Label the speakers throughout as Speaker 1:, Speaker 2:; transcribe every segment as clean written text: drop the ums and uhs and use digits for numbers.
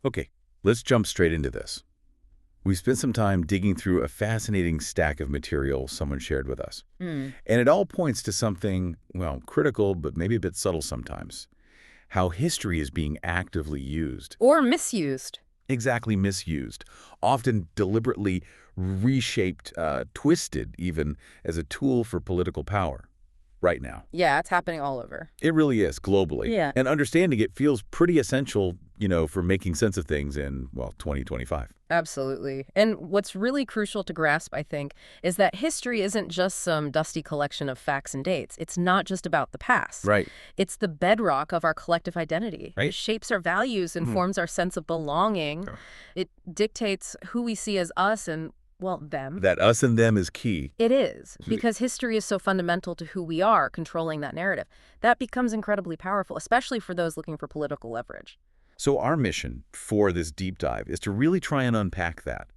Speaker 1: Okay, let's jump straight into this. We spent some time digging through a fascinating stack of material someone shared with us.
Speaker 2: Hmm.
Speaker 1: And it all points to something, well, critical, but maybe a bit subtle sometimes. How history is being actively used.
Speaker 2: Or misused.
Speaker 1: Exactly misused. Often deliberately reshaped, twisted even, as a tool for political power. Right now.
Speaker 2: Yeah, it's happening all over.
Speaker 1: It really is, globally.
Speaker 2: Yeah.
Speaker 1: And understanding it feels pretty essential, for making sense of things in, well, 2025.
Speaker 2: Absolutely. And what's really crucial to grasp, I think, is that history isn't just some dusty collection of facts and dates. It's not just about the past.
Speaker 1: Right.
Speaker 2: It's the bedrock of our collective identity.
Speaker 1: Right.
Speaker 2: It shapes our values, informs our sense of belonging.
Speaker 1: Sure.
Speaker 2: It dictates who we see as us and, well, them.
Speaker 1: That us and them is key.
Speaker 2: It is, because history is so fundamental to who we are, controlling that narrative. That becomes incredibly powerful, especially for those looking for political leverage.
Speaker 1: So our mission for this deep dive is to really try and unpack that.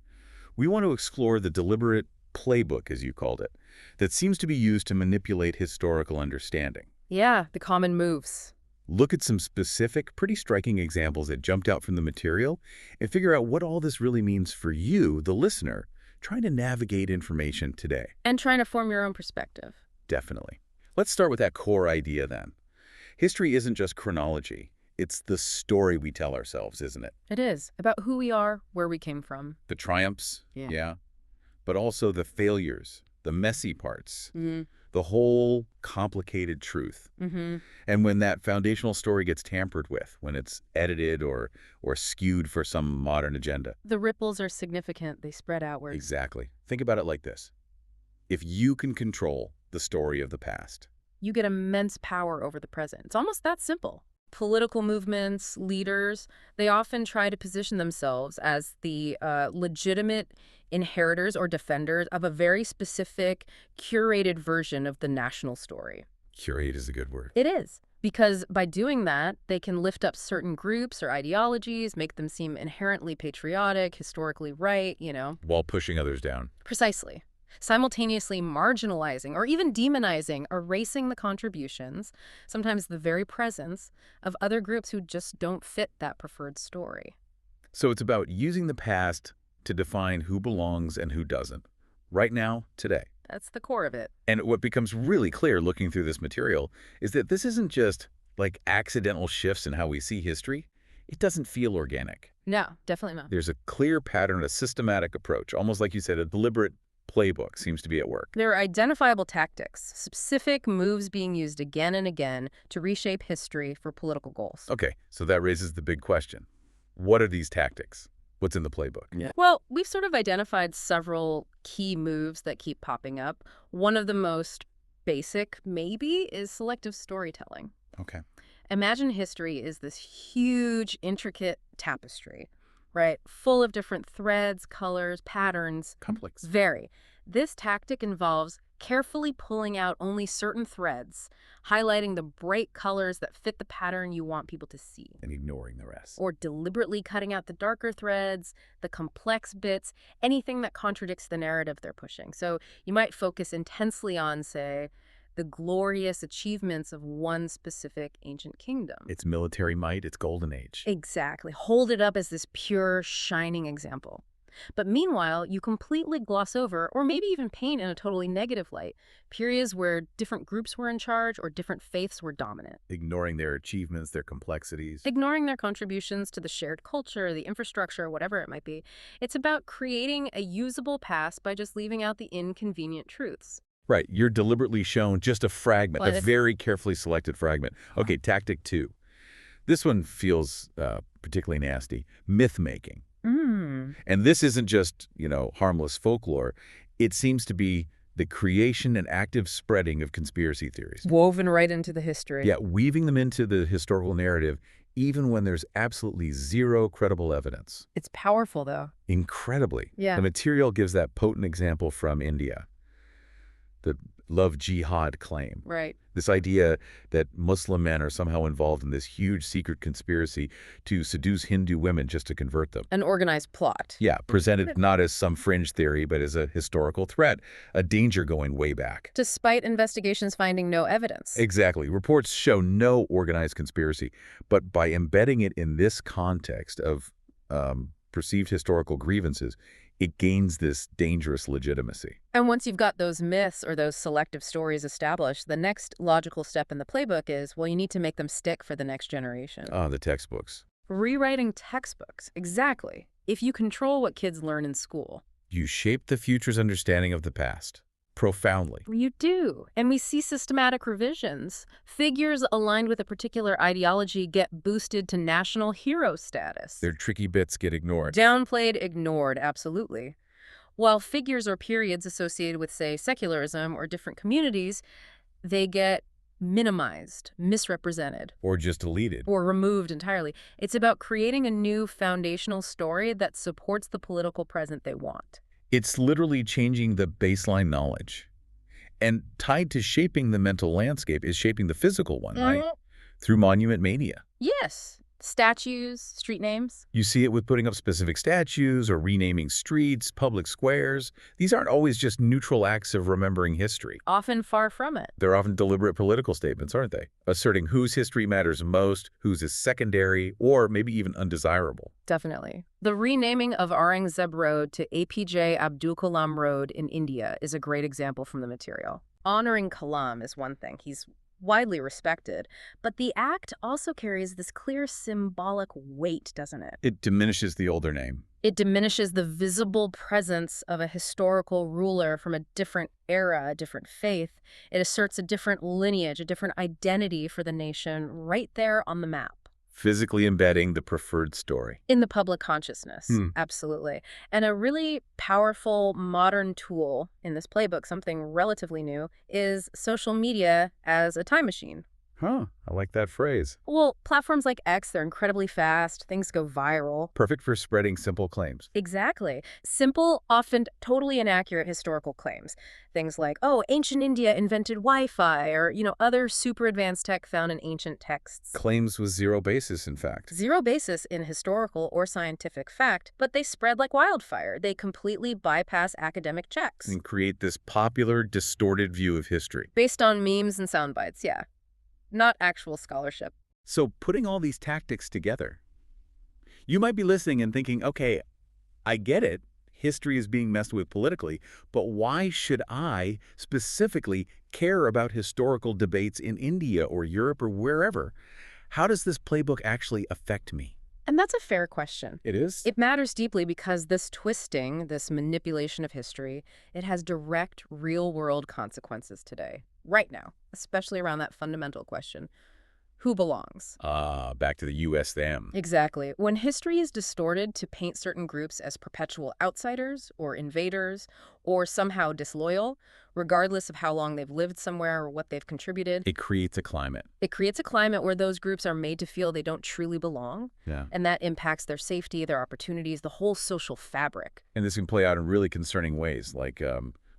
Speaker 1: We want to explore the deliberate playbook, as you called it, that seems to be used to manipulate historical understanding.
Speaker 2: Yeah, the common moves.
Speaker 1: Look at some specific, pretty striking examples that jumped out from the material and figure out what all this really means for you, the listener, trying to navigate information today.
Speaker 2: And trying to form your own perspective.
Speaker 1: Definitely. Let's start with that core idea then. History isn't just chronology. It's the story we tell ourselves, isn't it?
Speaker 2: It is, about who we are, where we came from.
Speaker 1: The triumphs,
Speaker 2: Yeah.
Speaker 1: but also the failures, the messy parts,
Speaker 2: Mm-hmm.
Speaker 1: the whole complicated truth.
Speaker 2: Mm-hmm.
Speaker 1: And when that foundational story gets tampered with, when it's edited or skewed for some modern agenda.
Speaker 2: The ripples are significant. They spread outward.
Speaker 1: Exactly. Think about it like this. If you can control the story of the past,
Speaker 2: You get immense power over the present. It's almost that simple. Political movements, leaders, they often try to position themselves as the legitimate inheritors or defenders of a very specific, curated version of the national story.
Speaker 1: curate is a good word.
Speaker 2: It is. Because by doing that, they can lift up certain groups or ideologies, make them seem inherently patriotic, historically right,
Speaker 1: While pushing others down.
Speaker 2: Precisely. Simultaneously marginalizing or even demonizing, erasing the contributions, sometimes the very presence, of other groups who just don't fit that preferred story.
Speaker 1: So it's about using the past to define who belongs and who doesn't. Right now, today.
Speaker 2: That's the core of it.
Speaker 1: And what becomes really clear looking through this material is that this isn't just like accidental shifts in how we see history. It doesn't feel organic.
Speaker 2: No, definitely not.
Speaker 1: There's a clear pattern, a systematic approach, almost like you said, a deliberate playbook seems to be at work.
Speaker 2: There are identifiable tactics, specific moves being used again and again to reshape history for political goals.
Speaker 1: Okay, so that raises the big question. What are these tactics? What's in the playbook?
Speaker 2: Yeah. Well, we've sort of identified several key moves that keep popping up. One of the most basic, maybe, is selective storytelling.
Speaker 1: Okay.
Speaker 2: Imagine history is this huge, intricate tapestry, right? Full of different threads, colors, patterns.
Speaker 1: Complex.
Speaker 2: Vary. This tactic involves carefully pulling out only certain threads, highlighting the bright colors that fit the pattern you want people to see.
Speaker 1: And ignoring the rest.
Speaker 2: Or deliberately cutting out the darker threads, the complex bits, anything that contradicts the narrative they're pushing. So you might focus intensely on, say, the glorious achievements of one specific ancient kingdom.
Speaker 1: Its military might, its golden age.
Speaker 2: Exactly. Hold it up as this pure, shining example. But meanwhile, you completely gloss over, or maybe even paint in a totally negative light, periods where different groups were in charge or different faiths were dominant.
Speaker 1: Ignoring their achievements, their complexities.
Speaker 2: Ignoring their contributions to the shared culture, the infrastructure, whatever it might be. It's about creating a usable past by just leaving out the inconvenient truths.
Speaker 1: Right, you're deliberately shown just a fragment,
Speaker 2: Well,
Speaker 1: a very carefully selected fragment. Okay, tactic 2. This one feels particularly nasty. Myth-making. And this isn't just, harmless folklore. It seems to be the creation and active spreading of conspiracy theories.
Speaker 2: Woven right into the history.
Speaker 1: Yeah, weaving them into the historical narrative, even when there's absolutely zero credible evidence.
Speaker 2: It's powerful, though.
Speaker 1: Incredibly.
Speaker 2: Yeah.
Speaker 1: The material gives that potent example from India. The love jihad claim.
Speaker 2: Right.
Speaker 1: This idea that Muslim men are somehow involved in this huge secret conspiracy to seduce Hindu women just to convert them.
Speaker 2: An organized plot.
Speaker 1: Yeah, presented not as some fringe theory, but as a historical threat, a danger going way back.
Speaker 2: Despite investigations finding no evidence.
Speaker 1: Exactly. Reports show no organized conspiracy, but by embedding it in this context of perceived historical grievances, it gains this dangerous legitimacy.
Speaker 2: And once you've got those myths or those selective stories established, the next logical step in the playbook is, well, you need to make them stick for the next generation.
Speaker 1: Ah, the textbooks.
Speaker 2: Rewriting textbooks, exactly. If you control what kids learn in school.
Speaker 1: You shape the future's understanding of the past. Profoundly.
Speaker 2: You do. And we see systematic revisions. Figures aligned with a particular ideology get boosted to national hero status.
Speaker 1: Their tricky bits get ignored.
Speaker 2: Downplayed, ignored, absolutely. While figures or periods associated with, say, secularism or different communities, they get minimized, misrepresented.
Speaker 1: Or just deleted.
Speaker 2: Or removed entirely. It's about creating a new foundational story that supports the political present they want.
Speaker 1: It's literally changing the baseline knowledge. And tied to shaping the mental landscape is shaping the physical one, right? Through monument mania.
Speaker 2: Yes. Statues, street names.
Speaker 1: You see it with putting up specific statues or renaming streets, public squares. These aren't always just neutral acts of remembering history.
Speaker 2: Often far from it.
Speaker 1: They're often deliberate political statements, aren't they? Asserting whose history matters most, whose is secondary, or maybe even undesirable.
Speaker 2: Definitely. The renaming of Aurangzeb Road to APJ Abdul Kalam Road in India is a great example from the material. Honoring Kalam is one thing. He's widely respected, but the act also carries this clear symbolic weight, doesn't it?
Speaker 1: It diminishes the older name.
Speaker 2: It diminishes the visible presence of a historical ruler from a different era, a different faith. It asserts a different lineage, a different identity for the nation right there on the map.
Speaker 1: Physically embedding the preferred story.
Speaker 2: In the public consciousness, absolutely. And a really powerful modern tool in this playbook, something relatively new, is social media as a time machine.
Speaker 1: Huh, I like that phrase.
Speaker 2: Well, platforms like X, they're incredibly fast. Things go viral.
Speaker 1: Perfect for spreading simple claims.
Speaker 2: Exactly. Simple, often totally inaccurate historical claims. Things like, oh, ancient India invented Wi-Fi, or, other super advanced tech found in ancient texts.
Speaker 1: Claims with zero basis, in fact.
Speaker 2: Zero basis in historical or scientific fact, but they spread like wildfire. They completely bypass academic checks.
Speaker 1: And create this popular, distorted view of history.
Speaker 2: Based on memes and sound bites, yeah. Not actual scholarship.
Speaker 1: So putting all these tactics together, you might be listening and thinking, okay, I get it. History is being messed with politically, but why should I specifically care about historical debates in India or Europe or wherever? How does this playbook actually affect me?
Speaker 2: And that's a fair question.
Speaker 1: It is?
Speaker 2: It matters deeply because this twisting, this manipulation of history, it has direct, real-world consequences today, right now, especially around that fundamental question. Who belongs?
Speaker 1: Back to the US them.
Speaker 2: Exactly. When history is distorted to paint certain groups as perpetual outsiders or invaders or somehow disloyal, regardless of how long they've lived somewhere or what they've contributed.
Speaker 1: It creates a climate.
Speaker 2: It creates a climate where those groups are made to feel they don't truly belong.
Speaker 1: Yeah.
Speaker 2: And that impacts their safety, their opportunities, the whole social fabric.
Speaker 1: And this can play out in really concerning ways, like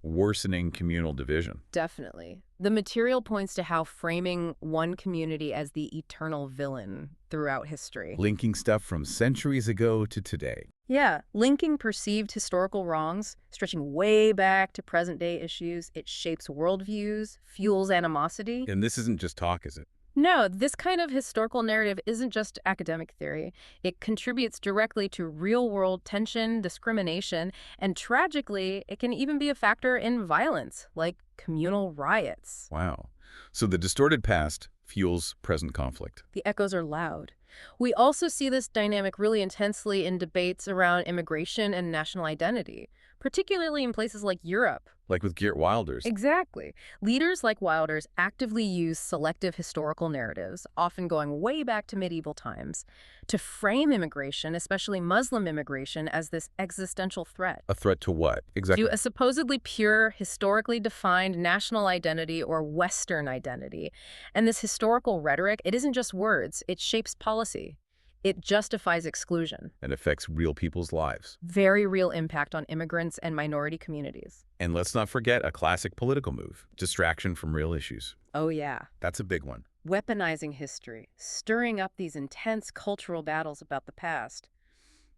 Speaker 1: worsening communal division.
Speaker 2: Definitely. The material points to how framing one community as the eternal villain throughout history.
Speaker 1: Linking stuff from centuries ago to today.
Speaker 2: Yeah, linking perceived historical wrongs, stretching way back to present-day issues. It shapes worldviews, fuels animosity.
Speaker 1: And this isn't just talk, is it?
Speaker 2: No, this kind of historical narrative isn't just academic theory. It contributes directly to real-world tension, discrimination, and tragically, it can even be a factor in violence, like communal riots.
Speaker 1: Wow. So the distorted past fuels present conflict.
Speaker 2: The echoes are loud. We also see this dynamic really intensely in debates around immigration and national identity, particularly in places like Europe.
Speaker 1: Like with Geert Wilders.
Speaker 2: Exactly. Leaders like Wilders actively use selective historical narratives, often going way back to medieval times, to frame immigration, especially Muslim immigration, as this existential threat.
Speaker 1: A threat to what? Exactly.
Speaker 2: To a supposedly pure, historically defined national identity or Western identity. And this historical rhetoric, it isn't just words, it shapes policy. It justifies exclusion.
Speaker 1: And affects real people's lives.
Speaker 2: Very real impact on immigrants and minority communities.
Speaker 1: And let's not forget a classic political move, distraction from real issues.
Speaker 2: Oh, yeah.
Speaker 1: That's a big one.
Speaker 2: Weaponizing history, stirring up these intense cultural battles about the past.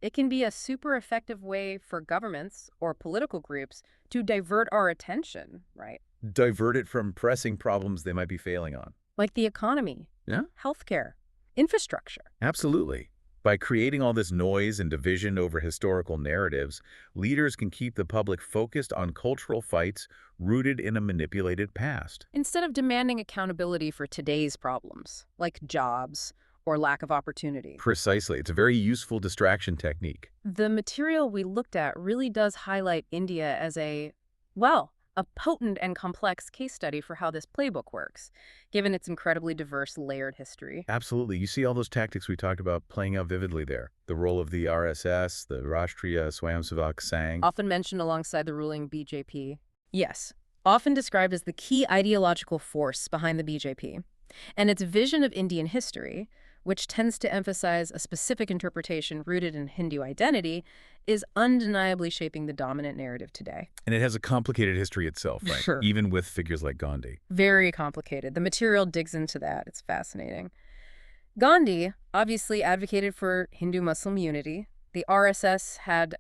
Speaker 2: It can be a super effective way for governments or political groups to divert our attention, right?
Speaker 1: Divert it from pressing problems they might be failing on.
Speaker 2: Like the economy,
Speaker 1: Yeah?
Speaker 2: healthcare, infrastructure.
Speaker 1: Absolutely. By creating all this noise and division over historical narratives, leaders can keep the public focused on cultural fights rooted in a manipulated past.
Speaker 2: Instead of demanding accountability for today's problems, like jobs or lack of opportunity.
Speaker 1: Precisely. It's a very useful distraction technique.
Speaker 2: The material we looked at really does highlight India as well, a potent and complex case study for how this playbook works, given its incredibly diverse, layered history.
Speaker 1: Absolutely. You see all those tactics we talked about playing out vividly there. The role of the RSS, the Rashtriya Swayamsevak Sangh.
Speaker 2: Often mentioned alongside the ruling BJP. Yes, often described as the key ideological force behind the BJP. And its vision of Indian history, which tends to emphasize a specific interpretation rooted in Hindu identity, is undeniably shaping the dominant narrative today.
Speaker 1: And it has a complicated history itself, right?
Speaker 2: Sure.
Speaker 1: Even with figures like Gandhi.
Speaker 2: Very complicated. The material digs into that. It's fascinating. Gandhi obviously advocated for Hindu-Muslim unity. The RSS had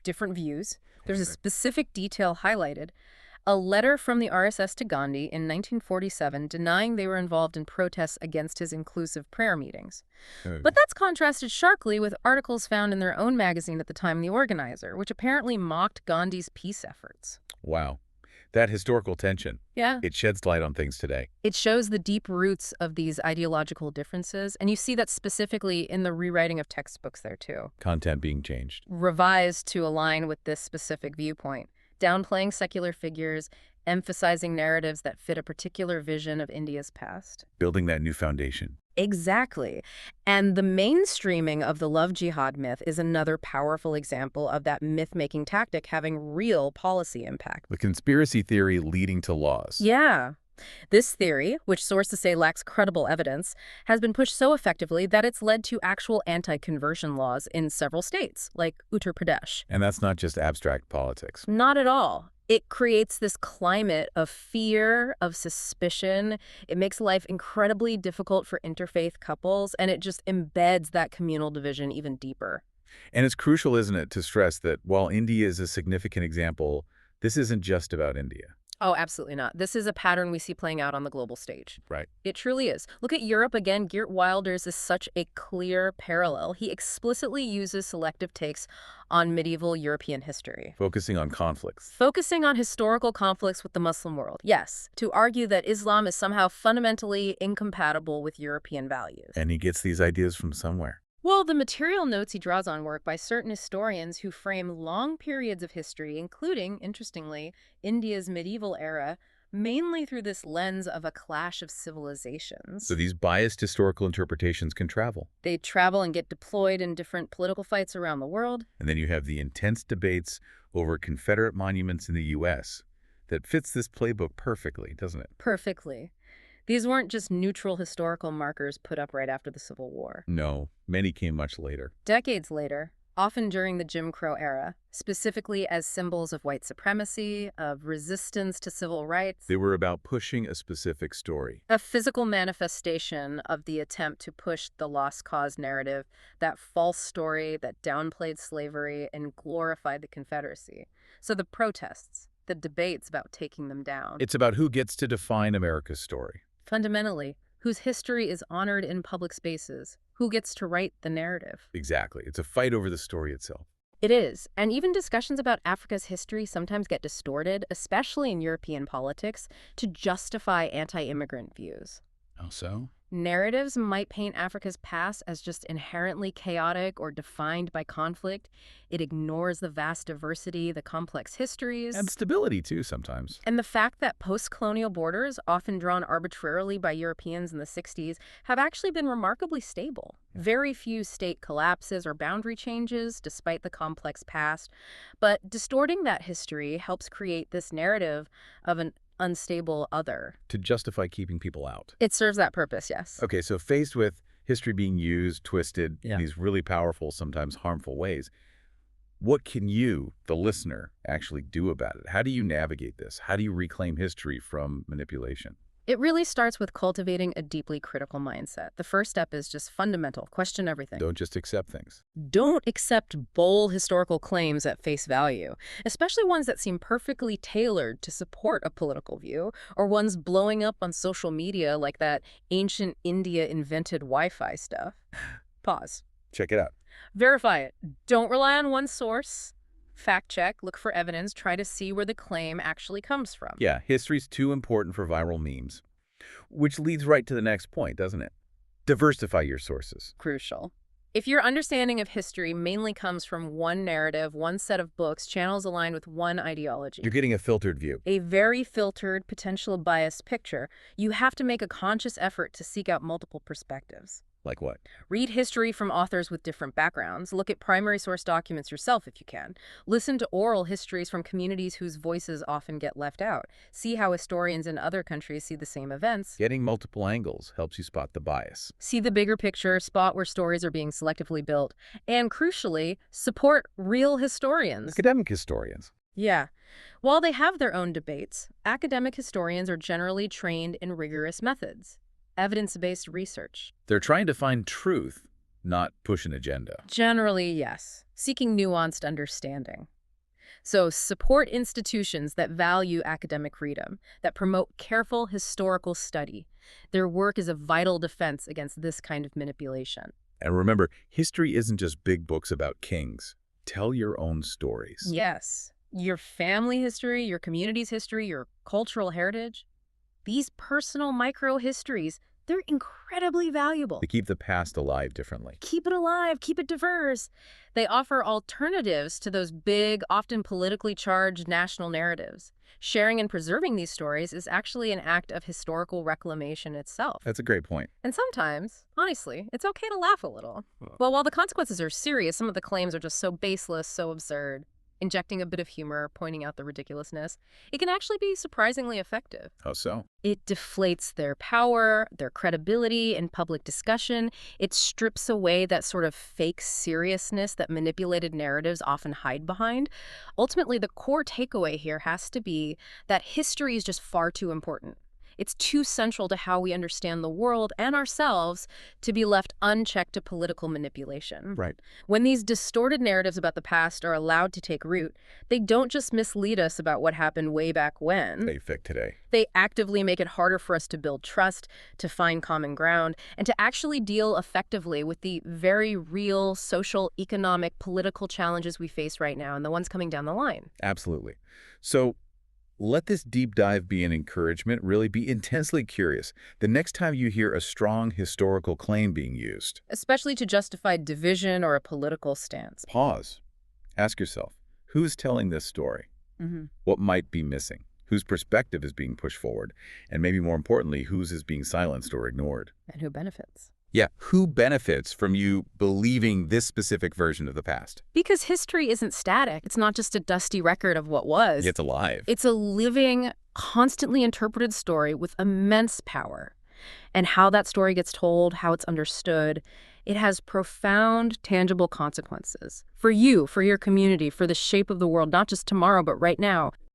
Speaker 2: different views. There's a specific detail highlighted. A letter from the RSS to Gandhi in 1947 denying they were involved in protests against his inclusive prayer meetings. But that's contrasted sharply with articles found in their own magazine at the time, The Organizer, which apparently mocked Gandhi's peace efforts.
Speaker 1: Wow. That historical tension.
Speaker 2: Yeah.
Speaker 1: It sheds light on things today.
Speaker 2: It shows the deep roots of these ideological differences, and you see that specifically in the rewriting of textbooks there, too.
Speaker 1: Content being changed.
Speaker 2: Revised to align with this specific viewpoint. Downplaying secular figures, emphasizing narratives that fit a particular vision of India's past.
Speaker 1: Building that new foundation.
Speaker 2: Exactly. And the mainstreaming of the love jihad myth is another powerful example of that myth-making tactic having real policy impact.
Speaker 1: The conspiracy theory leading to laws.
Speaker 2: Yeah. This theory, which sources say lacks credible evidence, has been pushed so effectively that it's led to actual anti-conversion laws in several states, like Uttar Pradesh.
Speaker 1: And that's not just abstract politics.
Speaker 2: Not at all. It creates this climate of fear, of suspicion. It makes life incredibly difficult for interfaith couples, and it just embeds that communal division even deeper.
Speaker 1: And it's crucial, isn't it, to stress that while India is a significant example, this isn't just about India.
Speaker 2: Oh, absolutely not. This is a pattern we see playing out on the global stage.
Speaker 1: Right.
Speaker 2: It truly is. Look at Europe again. Geert Wilders is such a clear parallel. He explicitly uses selective takes on medieval European history.
Speaker 1: Focusing on conflicts.
Speaker 2: Focusing on historical conflicts with the Muslim world, yes, to argue that Islam is somehow fundamentally incompatible with European values.
Speaker 1: And he gets these ideas from somewhere.
Speaker 2: Well, the material notes he draws on work by certain historians who frame long periods of history, including, interestingly, India's medieval era, mainly through this lens of a clash of civilizations.
Speaker 1: So these biased historical interpretations can travel.
Speaker 2: They travel and get deployed in different political fights around the world.
Speaker 1: And then you have the intense debates over Confederate monuments in the U.S. that fits this playbook perfectly, doesn't it?
Speaker 2: Perfectly. These weren't just neutral historical markers put up right after the Civil War.
Speaker 1: No, many came much later.
Speaker 2: Decades later, often during the Jim Crow era, specifically as symbols of white supremacy, of resistance to civil rights.
Speaker 1: They were about pushing a specific story.
Speaker 2: A physical manifestation of the attempt to push the lost cause narrative, that false story that downplayed slavery and glorified the Confederacy. So the protests, the debates about taking them down.
Speaker 1: It's about who gets to define America's story.
Speaker 2: Fundamentally, whose history is honored in public spaces, who gets to write the narrative.
Speaker 1: Exactly. It's a fight over the story itself.
Speaker 2: It is, and even discussions about Africa's history sometimes get distorted, especially in European politics, to justify anti-immigrant views.
Speaker 1: Oh, so?
Speaker 2: Narratives might paint Africa's past as just inherently chaotic or defined by conflict. It ignores the vast diversity, the complex histories.
Speaker 1: And stability, too, sometimes.
Speaker 2: And the fact that post-colonial borders, often drawn arbitrarily by Europeans in the 60s, have actually been remarkably stable. Very few state collapses or boundary changes, despite the complex past. But distorting that history helps create this narrative of an unstable other.
Speaker 1: To justify keeping people out.
Speaker 2: It serves that purpose, yes.
Speaker 1: Okay, so faced with history being used, twisted in these really powerful, sometimes harmful ways, what can you, the listener, actually do about it? How do you navigate this? How do you reclaim history from manipulation?
Speaker 2: It really starts with cultivating a deeply critical mindset. The first step is just fundamental. Question everything.
Speaker 1: Don't just accept things.
Speaker 2: Don't accept bold historical claims at face value, especially ones that seem perfectly tailored to support a political view, or ones blowing up on social media like that ancient India invented Wi-Fi stuff. Pause.
Speaker 1: Check it out.
Speaker 2: Verify it. Don't rely on one source. Fact check, look for evidence, try to see where the claim actually comes from.
Speaker 1: Yeah, history's too important for viral memes. Which leads right to the next point, doesn't it? Diversify your sources.
Speaker 2: Crucial. If your understanding of history mainly comes from one narrative, one set of books, channels aligned with one ideology,
Speaker 1: You're getting a filtered view.
Speaker 2: a very filtered, potential biased picture, you have to make a conscious effort to seek out multiple perspectives.
Speaker 1: Like what?
Speaker 2: Read history from authors with different backgrounds. Look at primary source documents yourself if you can. Listen to oral histories from communities whose voices often get left out. See how historians in other countries see the same events.
Speaker 1: Getting multiple angles helps you spot the bias.
Speaker 2: See the bigger picture, spot where stories are being selectively built, and crucially, support real historians.
Speaker 1: Academic historians.
Speaker 2: Yeah. While they have their own debates, academic historians are generally trained in rigorous methods. Evidence-based research.
Speaker 1: They're trying to find truth, not push an agenda.
Speaker 2: Generally, yes. Seeking nuanced understanding. So support institutions that value academic freedom, that promote careful historical study. Their work is a vital defense against this kind of manipulation.
Speaker 1: And remember, history isn't just big books about kings. Tell your own stories.
Speaker 2: Yes. Your family history, your community's history, your cultural heritage. These personal micro-histories, they're incredibly valuable.
Speaker 1: They keep the past alive differently.
Speaker 2: Keep it alive, keep it diverse. They offer alternatives to those big, often politically charged national narratives. Sharing and preserving these stories is actually an act of historical reclamation itself.
Speaker 1: That's a great point.
Speaker 2: And sometimes, honestly, it's okay to laugh a little. Well, while the consequences are serious, some of the claims are just so baseless, so absurd. Injecting a bit of humor, pointing out the ridiculousness, it can actually be surprisingly effective.
Speaker 1: How so?
Speaker 2: It deflates their power, their credibility in public discussion. It strips away that sort of fake seriousness that manipulated narratives often hide behind. Ultimately, the core takeaway here has to be that history is just far too important. It's too central to how we understand the world and ourselves to be left unchecked to political manipulation.
Speaker 1: Right.
Speaker 2: When these distorted narratives about the past are allowed to take root, they don't just mislead us about what happened way back when.
Speaker 1: They fit today.
Speaker 2: They actively make it harder for us to build trust, to find common ground, and to actually deal effectively with the very real social, economic, political challenges we face right now and the ones coming down the line.
Speaker 1: Absolutely. So let this deep dive be an encouragement. Really be intensely curious the next time you hear a strong historical claim being used.
Speaker 2: Especially to justify division or a political stance.
Speaker 1: Pause. Ask yourself, who's telling this story? What might be missing? Whose perspective is being pushed forward? And maybe more importantly, whose is being silenced or ignored?
Speaker 2: And who benefits?
Speaker 1: Yeah, who benefits from you believing this specific version of the past?
Speaker 2: Because history isn't static. It's not just a dusty record of what was.
Speaker 1: It's alive.
Speaker 2: It's a living, constantly interpreted story with immense power. And how that story gets told, how it's understood, it has profound, tangible consequences. For you, for your community, for the shape of the world, not just tomorrow, but right now.